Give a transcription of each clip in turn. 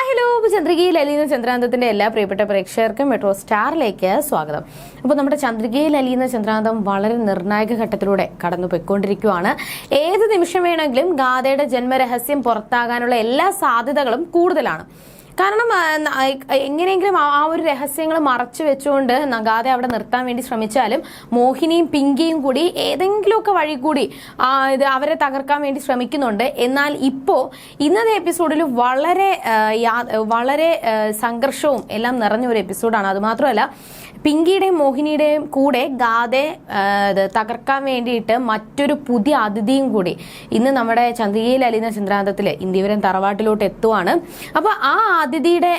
Hello, ചന്ദ്രികയിൽ അലിയുന്ന ചന്ദ്രാന്തത്തിന്റെ എല്ലാ പ്രിയപ്പെട്ട പ്രേക്ഷകർക്കും മെട്രോ സ്റ്റാറിലേക്ക് സ്വാഗതം. അപ്പോൾ നമ്മുടെ ചന്ദ്രികയിൽ അലിയുന്ന ചന്ദ്രാന്തം വളരെ നിർണായക ഘട്ടത്തിലൂടെ കടന്നു പോയിക്കൊണ്ടിരിക്കുകയാണ്. ഏത് നിമിഷം വേണമെങ്കിലും ഗാഥയുടെ ജന്മരഹസ്യം പുറത്താകാനുള്ള എല്ലാ സാധ്യതകളും കൂടുതലാണ്. കാരണം എങ്ങനെയെങ്കിലും ആ ഒരു രഹസ്യങ്ങൾ മറച്ചു വെച്ചുകൊണ്ട് ഗാഥ അവിടെ നിർത്താൻ വേണ്ടി ശ്രമിച്ചാലും മോഹിനിയും പിങ്കിയും കൂടി ഏതെങ്കിലുമൊക്കെ വഴി കൂടി അവരെ തകർക്കാൻ വേണ്ടി ശ്രമിക്കുന്നുണ്ട്. എന്നാൽ ഇന്നത്തെ എപ്പിസോഡിൽ വളരെ സംഘർഷവും എല്ലാം നിറഞ്ഞ ഒരു എപ്പിസോഡാണ്. അതുമാത്രമല്ല, പിങ്കിയുടെയും മോഹിനിയുടെയും കൂടെ ഗാഥയെ തകർക്കാൻ വേണ്ടിയിട്ട് മറ്റൊരു പുതിയ അതിഥിയും കൂടി ഇന്ന് നമ്മുടെ ചന്ദ്രികയിൽ അലിയുന്ന ചന്ദ്രാന്തത്തിൽ ഇന്ത്യവരം തറവാട്ടിലോട്ട് എത്തുവാണ്. അപ്പോൾ ആ അതിഥിയുടെ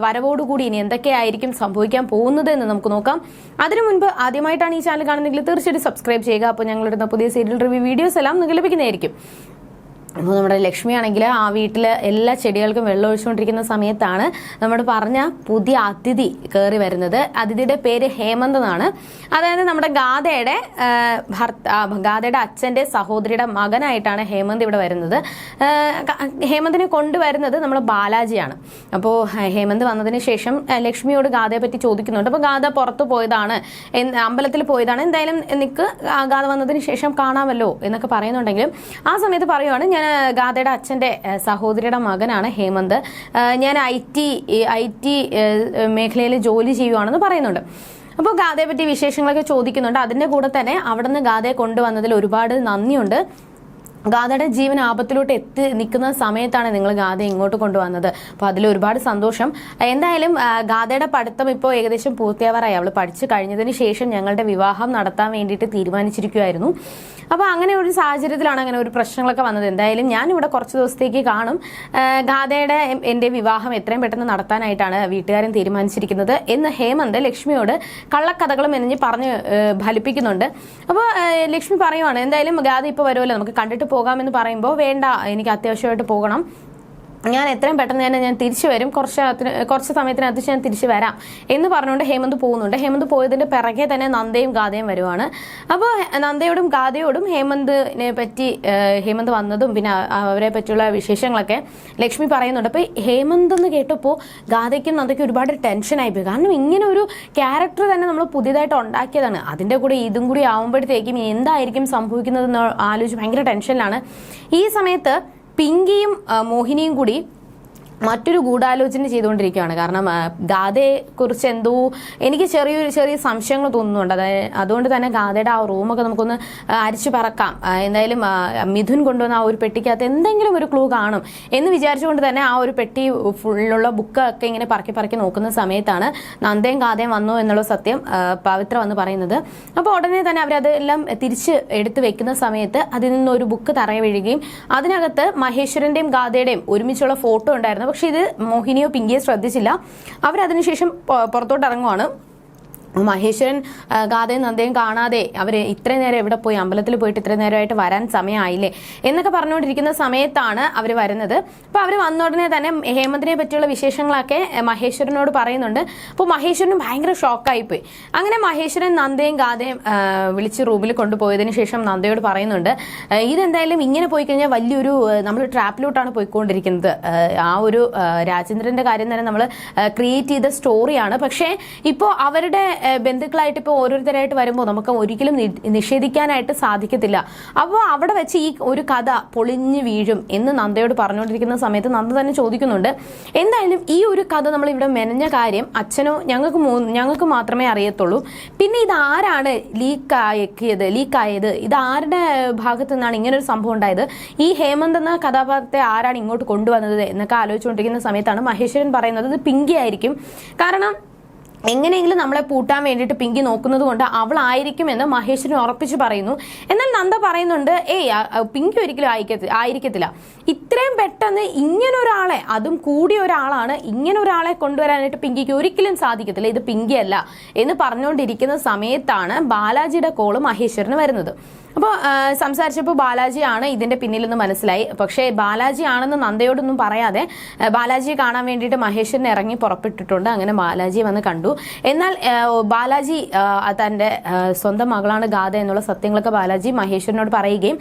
വരവോടുകൂടി ഇനി എന്തൊക്കെയായിരിക്കും സംഭവിക്കാൻ പോകുന്നത് എന്ന് നമുക്ക് നോക്കാം. അതിനു മുൻപ് ആദ്യമായിട്ടാണ് ഈ ചാനൽ കാണുന്നതെങ്കിൽ തീർച്ചയായിട്ടും സബ്സ്ക്രൈബ് ചെയ്യുക. അപ്പോൾ ഞങ്ങളിടുന്ന പുതിയ സീരിയൽ റിവ്യൂ വീഡിയോസ് എല്ലാം നിങ്ങൾക്ക് ലഭിക്കുന്നതായിരിക്കും. അപ്പോൾ നമ്മുടെ ലക്ഷ്മി ആണെങ്കിൽ ആ വീട്ടിൽ എല്ലാ ചെടികൾക്കും വെള്ളം ഒഴിച്ചുകൊണ്ടിരിക്കുന്ന സമയത്താണ് നമ്മൾ പറഞ്ഞ പുതിയ അതിഥി കയറി വരുന്നത്. അതിഥിയുടെ പേര് ഹേമന്ത് എന്നാണ്. അതായത് നമ്മുടെ ഗാഥയുടെ അച്ഛൻ്റെ സഹോദരിയുടെ മകനായിട്ടാണ് ഹേമന്ത് ഇവിടെ വരുന്നത്. ഹേമന്തിനെ കൊണ്ടുവരുന്നത് നമ്മുടെ ബാലാജിയാണ്. അപ്പോൾ ഹേമന്ത് വന്നതിന് ശേഷം ലക്ഷ്മിയോട് ഗാഥയെ പറ്റി ചോദിക്കുന്നുണ്ട്. അപ്പോൾ ഗാഥ പുറത്തു പോയതാണ്, അമ്പലത്തിൽ പോയതാണ്, എന്തായാലും നിനക്ക് ഗാഥ വന്നതിന് ശേഷം കാണാമല്ലോ എന്നൊക്കെ പറയുന്നുണ്ടെങ്കിലും ആ സമയത്ത് പറയുവാണ്, ഞാൻ ഗാഥയുടെ അച്ഛൻ്റെ സഹോദരിയുടെ മകനാണ് ഹേമന്ത്, ഞാൻ ഐ ടി മേഖലയിൽ ജോലി ചെയ്യുവാണെന്ന് പറയുന്നുണ്ട്. അപ്പോൾ ഗാഥയെ പറ്റി വിശേഷങ്ങളൊക്കെ ചോദിക്കുന്നുണ്ട്. അതിൻ്റെ കൂടെ തന്നെ അവിടെ നിന്ന് ഗാഥയെ കൊണ്ടുവന്നതിൽ ഒരുപാട് നന്ദിയുണ്ട്. ഗാഥയുടെ ജീവൻ ആപത്തിലോട്ട് എത്തി നിൽക്കുന്ന സമയത്താണ് നിങ്ങൾ ഗാഥ ഇങ്ങോട്ട് കൊണ്ടുവന്നത്. അപ്പോൾ അതിൽ ഒരുപാട് സന്തോഷം. എന്തായാലും ഗാഥയുടെ പഠിത്തം ഇപ്പോൾ ഏകദേശം പൂർത്തിയാവാറായി. അവൾ പഠിച്ചു കഴിഞ്ഞതിന് ശേഷം ഞങ്ങളുടെ വിവാഹം നടത്താൻ വേണ്ടിയിട്ട് തീരുമാനിച്ചിരിക്കുമായിരുന്നു. അപ്പോൾ അങ്ങനെ ഒരു സാഹചര്യത്തിലാണ് അങ്ങനെ ഒരു പ്രശ്നങ്ങളൊക്കെ വന്നത്. എന്തായാലും ഞാനിവിടെ കുറച്ച് ദിവസത്തേക്ക് കാണും. ഗാഥയുടെ എൻ്റെ വിവാഹം എത്രയും പെട്ടെന്ന് നടത്താനായിട്ടാണ് വീട്ടുകാരൻ തീരുമാനിച്ചിരിക്കുന്നത് എന്ന് ഹേമന്ത് ലക്ഷ്മിയോട് കള്ളക്കഥകളും മെനഞ്ഞ് പറഞ്ഞ് ഫലിപ്പിക്കുന്നുണ്ട്. അപ്പോൾ ലക്ഷ്മി പറയുവാണ്, എന്തായാലും ഗാഥ ഇപ്പോൾ വരുമല്ലോ, നമുക്ക് കണ്ടിട്ട് പോകാമെന്ന് പറയുമ്പോൾ, വേണ്ട, എനിക്ക് അത്യാവശ്യമായിട്ട് പോകണം, ഞാൻ എത്രയും പെട്ടെന്ന് തന്നെ ഞാൻ തിരിച്ചു വരും, കുറച്ച് സമയത്തിനകത്ത് ഞാൻ തിരിച്ചു വരാം എന്ന് പറഞ്ഞുകൊണ്ട് ഹേമന്ത് പോകുന്നുണ്ട്. ഹേമന്ത് പോയതിൻ്റെ പിറകെ തന്നെ നന്ദയും ഗാഥയും വരുവാണ്. അപ്പോൾ നന്ദയോടും ഗാഥയോടും ഹേമന്ത് വന്നതും പിന്നെ അവരെ പറ്റിയുള്ള വിശേഷങ്ങളൊക്കെ ലക്ഷ്മി പറയുന്നുണ്ട്. അപ്പോൾ ഹേമന്ത് എന്ന് കേട്ടപ്പോൾ ഗാഥയ്ക്കും നന്ദയ്ക്കും ഒരുപാട് ടെൻഷനായിപ്പോയി. കാരണം ഇങ്ങനെ ഒരു ക്യാരക്ടർ തന്നെ നമ്മൾ പുതിയതായിട്ട് ഉണ്ടാക്കിയതാണ്. അതിൻ്റെ കൂടെ ഇതും കൂടി ആവുമ്പോഴത്തേക്കും എന്തായിരിക്കും സംഭവിക്കുന്നതെന്ന് ആലോചിച്ച് ഭയങ്കര ടെൻഷനിലാണ്. ഈ സമയത്ത് പിങ്കിയും മോഹിനിയും കൂടി മറ്റൊരു ഗൂഢാലോചന ചെയ്തുകൊണ്ടിരിക്കുകയാണ്. കാരണം ഗാഥയെ കുറിച്ച് എന്തോ എനിക്ക് ചെറിയ സംശയങ്ങൾ തോന്നുന്നുണ്ട്. അതുകൊണ്ട് തന്നെ ഗാഥയുടെ ആ റൂമൊക്കെ നമുക്കൊന്ന് അരിച്ചു പറക്കാം. എന്തായാലും മിഥുൻ കൊണ്ടുവന്ന ആ ഒരു പെട്ടിക്കകത്ത് എന്തെങ്കിലും ഒരു ക്ലൂ കാണും എന്ന് വിചാരിച്ചുകൊണ്ട് തന്നെ ആ ഒരു പെട്ടി ഫുള്ളുള്ള ബുക്കൊക്കെ ഇങ്ങനെ പറക്കി നോക്കുന്ന സമയത്താണ് നന്ദയും ഗാഥയും വന്നു എന്നുള്ള സത്യം പവിത്ര വന്ന് പറയുന്നത്. അപ്പോൾ ഉടനെ തന്നെ അവരതെല്ലാം തിരിച്ച് എടുത്ത് വെക്കുന്ന സമയത്ത് അതിൽ നിന്നൊരു ബുക്ക് തറയെ വീഴുകയും അതിനകത്ത് മഹേശ്വരന്റെയും ഗാഥയുടെയും ഒരുമിച്ചുള്ള ഫോട്ടോ ഉണ്ടായിരുന്നു. പക്ഷെ ഇത് മോഹിനിയോ പിങ്കിയോ ശ്രദ്ധിച്ചില്ല. അവരതിനുശേഷം പുറത്തോട്ട് ഇറങ്ങുവാണ്. മഹേശ്വരൻ ഗാഥയും നന്ദയും കാണാതെ അവർ ഇത്രയും നേരം എവിടെ പോയി, അമ്പലത്തിൽ പോയിട്ട് ഇത്രയും നേരമായിട്ട് വരാൻ സമയമായില്ലേ എന്നൊക്കെ പറഞ്ഞുകൊണ്ടിരിക്കുന്ന സമയത്താണ് അവർ വരുന്നത്. അപ്പോൾ അവർ വന്ന ഉടനെ തന്നെ ഹേമന്തിനെ പറ്റിയുള്ള വിശേഷങ്ങളൊക്കെ മഹേശ്വരനോട് പറയുന്നുണ്ട്. അപ്പോൾ മഹേശ്വരനും ഭയങ്കര ഷോക്കായിപ്പോയി. അങ്ങനെ മഹേശ്വരൻ നന്ദയും ഗാഥയും വിളിച്ച് റൂമിൽ കൊണ്ടുപോയതിനു ശേഷം നന്ദയോട് പറയുന്നുണ്ട്, ഇതെന്തായാലും ഇങ്ങനെ പോയി കഴിഞ്ഞാൽ വലിയൊരു നമ്മൾ ട്രാപ്പിലോട്ടാണ് പോയിക്കൊണ്ടിരിക്കുന്നത്. ആ ഒരു രാജേന്ദ്രന്റെ കാര്യം തന്നെ നമ്മൾ ക്രിയേറ്റ് ചെയ്ത സ്റ്റോറിയാണ്. പക്ഷേ ഇപ്പോൾ അവരുടെ ബന്ധുക്കളായിട്ട് ഇപ്പോൾ ഓരോരുത്തരായിട്ട് വരുമ്പോൾ നമുക്ക് ഒരിക്കലും നിഷേധിക്കാനായിട്ട് സാധിക്കത്തില്ല. അപ്പോൾ അവിടെ വെച്ച് ഈ ഒരു കഥ പൊളിഞ്ഞു വീഴും എന്ന് നന്ദയോട് പറഞ്ഞുകൊണ്ടിരിക്കുന്ന സമയത്ത് നന്ദ തന്നെ ചോദിക്കുന്നുണ്ട്, എന്തായാലും ഈ ഒരു കഥ നമ്മൾ ഇവിടെ മെനഞ്ഞ കാര്യം അച്ഛനോ ഞങ്ങൾക്ക് മാത്രമേ അറിയത്തുള്ളൂ. പിന്നെ ഇതാരാണ് ലീക്കായത്, ഇത് ആരുടെ ഭാഗത്തു നിന്നാണ് ഇങ്ങനൊരു സംഭവം ഉണ്ടായത്, ഈ ഹേമന്ത് എന്ന കഥാപാത്രത്തെ ആരാണ് ഇങ്ങോട്ട് കൊണ്ടുവന്നത് എന്നൊക്കെ ആലോചിച്ചുകൊണ്ടിരിക്കുന്ന സമയത്താണ് മഹേശ്വരൻ പറയുന്നത് ഇത് പിങ്കി ആയിരിക്കും. കാരണം എങ്ങനെയെങ്കിലും നമ്മളെ പൂട്ടാൻ വേണ്ടിയിട്ട് പിങ്കി നോക്കുന്നത് കൊണ്ട് അവളായിരിക്കും എന്ന് മഹേശ്വരൻ ഉറപ്പിച്ച് പറയുന്നു. എന്നാൽ നന്ദ പറയുന്നുണ്ട്, പിങ്കി ഒരിക്കലും ആയിരിക്കത്തില്ല. ഇത്രയും പെട്ടെന്ന് ഇങ്ങനൊരാളെ, അതും കൂടിയ ഒരാളാണ്, ഇങ്ങനെ ഒരാളെ കൊണ്ടുവരാനായിട്ട് പിങ്കിക്ക് ഒരിക്കലും സാധിക്കത്തില്ല, ഇത് പിങ്കിയല്ല എന്ന് പറഞ്ഞുകൊണ്ടിരിക്കുന്ന സമയത്താണ് ബാലാജിയുടെ കോള് മഹേശ്വരന് വരുന്നത്. അപ്പോൾ സംസാരിച്ചപ്പോൾ ബാലാജിയാണ് ഇതിന്റെ പിന്നിലെന്ന് മനസ്സിലായി. പക്ഷേ ബാലാജി ആണെന്ന് നന്ദയോടൊന്നും പറയാതെ ബാലാജിയെ കാണാൻ വേണ്ടിയിട്ട് മഹേശ്വരൻ ഇറങ്ങി പുറപ്പെട്ടിട്ടുണ്ട്. അങ്ങനെ ബാലാജിയെ വന്ന് കണ്ടു. എന്നാൽ ബാലാജി തൻ്റെ സ്വന്തം മകളാണ് ഗാഥ എന്നുള്ള സത്യങ്ങളൊക്കെ ബാലാജി മഹേശ്വരനോട് പറയുകയും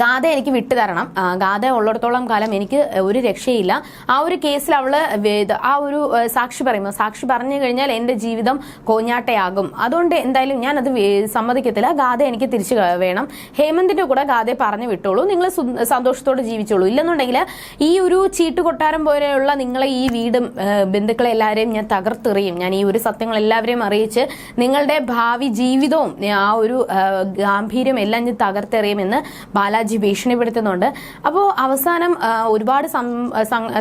ഗാഥ എനിക്ക് വിട്ടുതരണം, ഗാഥ ഉള്ളിടത്തോളം കാലം എനിക്ക് ഒരു രക്ഷയില്ല. ആ ഒരു കേസിൽ അവള് ആ ഒരു സാക്ഷി പറയുമ്പോൾ സാക്ഷി പറഞ്ഞു കഴിഞ്ഞാൽ എൻ്റെ ജീവിതം കോഞ്ഞാട്ടയാകും. അതുകൊണ്ട് എന്തായാലും ഞാൻ അത് സമ്മതിക്കത്തില്ല. ഗാഥ എനിക്ക് തിരിച്ചു വേണം. ഹേമന്തിന്റെ കൂടെ ഗാഥയെ പറഞ്ഞു വിട്ടോളൂ, നിങ്ങൾ സന്തോഷത്തോടെ ജീവിച്ചോളൂ. ഇല്ലെന്നുണ്ടെങ്കിൽ ഈ ഒരു ചീട്ടുകൊട്ടാരം പോലെയുള്ള നിങ്ങളെ ഈ വീടും ബന്ധുക്കളെ എല്ലാവരെയും ഞാൻ തകർത്തെറിയും. ഞാൻ ഈ ഒരു സത്യങ്ങൾ എല്ലാവരെയും അറിയിച്ച് നിങ്ങളുടെ ഭാവി ജീവിതവും ആ ഒരു ഗാംഭീര്യം എല്ലാം ഞാൻ തകർത്തെറിയുമെന്ന് ബാലാജി ഭീഷണിപ്പെടുത്തുന്നുണ്ട്. അപ്പോൾ അവസാനം ഒരുപാട്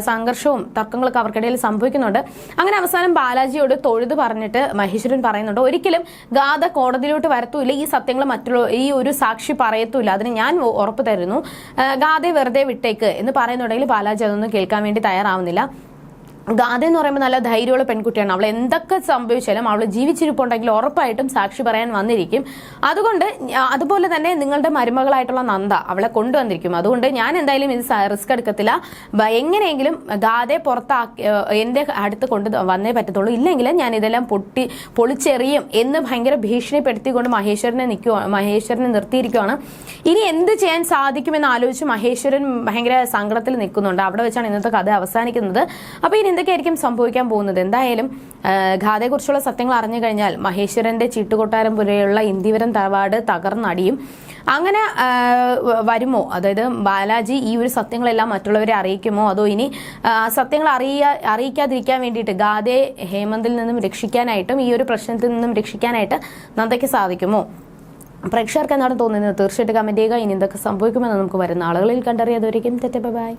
സംഘർഷവും തർക്കങ്ങളൊക്കെ അവർക്കിടയിൽ സംഭവിക്കുന്നുണ്ട്. അങ്ങനെ അവസാനം ബാലാജിയോട് തൊഴുതു പറഞ്ഞിട്ട് മഹേശ്വരൻ പറയുന്നുണ്ട്, ഒരിക്കലും ഗാഥ കോടതിയിലോട്ട് വരത്തൂല്ല, ഈ സത്യങ്ങൾ മറ്റുള്ള ഈ ഒരു സാക്ഷി പറയത്തൂല്ല, അതിന് ഞാൻ ഉറപ്പ് തരുന്നു, ഗാഥയെ വെറുതെ വിട്ടേക്ക് എന്ന് പറയുന്നുണ്ടെങ്കിൽ ബാലാജി അതൊന്നും കേൾക്കാൻ വേണ്ടി തയ്യാറാവുന്നില്ല. ഗാഥ എന്ന് പറയുമ്പോൾ നല്ല ധൈര്യമുള്ള പെൺകുട്ടിയാണ്. അവൾ എന്തൊക്കെ സംഭവിച്ചാലും അവൾ ജീവിച്ചിരിപ്പുണ്ടെങ്കിൽ ഉറപ്പായിട്ടും സാക്ഷി പറയാൻ വന്നിരിക്കും. അതുപോലെ തന്നെ നിങ്ങളുടെ മരുമകളായിട്ടുള്ള നന്ദ അവളെ കൊണ്ടുവന്നിരിക്കും. അതുകൊണ്ട് ഞാൻ എന്തായാലും ഇത് റിസ്ക് എടുക്കത്തില്ല. എങ്ങനെയെങ്കിലും ഗാഥയെ പുറത്താക്കി എൻ്റെ അടുത്ത് വന്നേ പറ്റത്തുള്ളൂ, ഇല്ലെങ്കിൽ ഞാൻ ഇതെല്ലാം പൊളിച്ചെറിയും എന്ന് ഭയങ്കര ഭീഷണിപ്പെടുത്തിക്കൊണ്ട് മഹേശ്വരനെ നിർത്തിയിരിക്കുകയാണ്. ഇനി എന്ത് ചെയ്യാൻ സാധിക്കുമെന്ന് ആലോചിച്ച് മഹേശ്വരൻ ഭയങ്കര സങ്കടത്തിൽ നിൽക്കുന്നുണ്ട്. അവിടെ വെച്ചാണ് ഇന്നത്തെ കഥ അവസാനിക്കുന്നത്. അപ്പോൾ ഇനി എന്തൊക്കെയായിരിക്കും സംഭവിക്കാൻ പോകുന്നത്? എന്തായാലും ഗാഥയെക്കുറിച്ചുള്ള സത്യങ്ങൾ അറിഞ്ഞു കഴിഞ്ഞാൽ മഹേശ്വരന്റെ ചീട്ടുകൊട്ടാരം പോലെയുള്ള ഇന്ദിവരം തറവാട് തകർന്നടിയും. അങ്ങനെ വരുമോ? അതായത് ബാലാജി ഈ ഒരു സത്യങ്ങളെല്ലാം മറ്റുള്ളവരെ അറിയിക്കുമോ? അതോ ഇനി സത്യങ്ങൾ അറിയിക്കാതിരിക്കാൻ വേണ്ടിയിട്ട് ഗാഥയെ ഹേമന്തിൽ നിന്നും രക്ഷിക്കാനായിട്ടും ഈ ഒരു പ്രശ്നത്തിൽ നിന്നും രക്ഷിക്കാനായിട്ട് നന്ദയ്ക്ക് സാധിക്കുമോ? പ്രേക്ഷകർക്ക് എന്താണ് തോന്നുന്നത്? തീർച്ചയായിട്ടും കമന്റ് ചെയ്യുക. ഇനി എന്തൊക്കെ സംഭവിക്കുമെന്ന് നമുക്ക് വരുന്ന ആളുകളിൽ കണ്ടറിയാതെ. ബൈ.